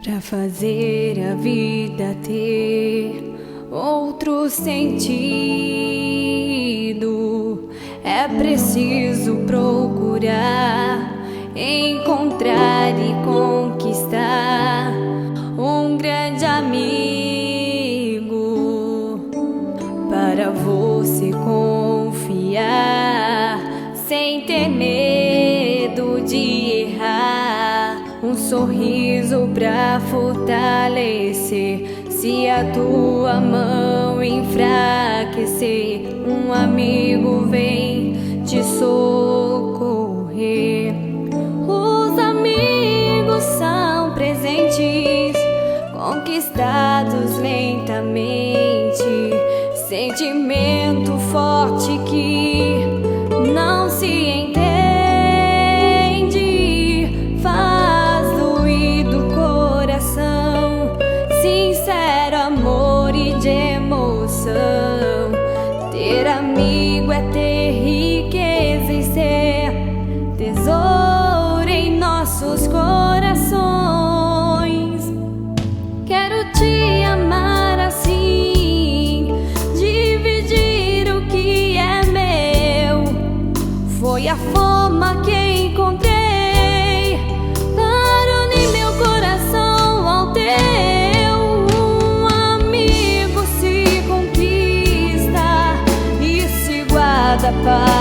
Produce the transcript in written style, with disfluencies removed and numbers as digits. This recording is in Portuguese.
Pra fazer a vida ter outro sentido, é preciso procurar, encontrar e conquistar um grande amigo para você confiar, sem ter medo de errar. Um sorriso pra fortalecer se a tua mão enfraquecer. Um amigo vem te socorrer. Os amigos são presentes conquistados lentamente, sentimento forte que não se entende. Faz doer do coração, sincero amor e de emoção. Ter amigo é ter riqueza e ser tesouro em nossos corações. Quero te amar assim, dividir o que é meu. Foi a forma que encontrei para unir meu coração ao teu. Um amigo se conquista e se guarda para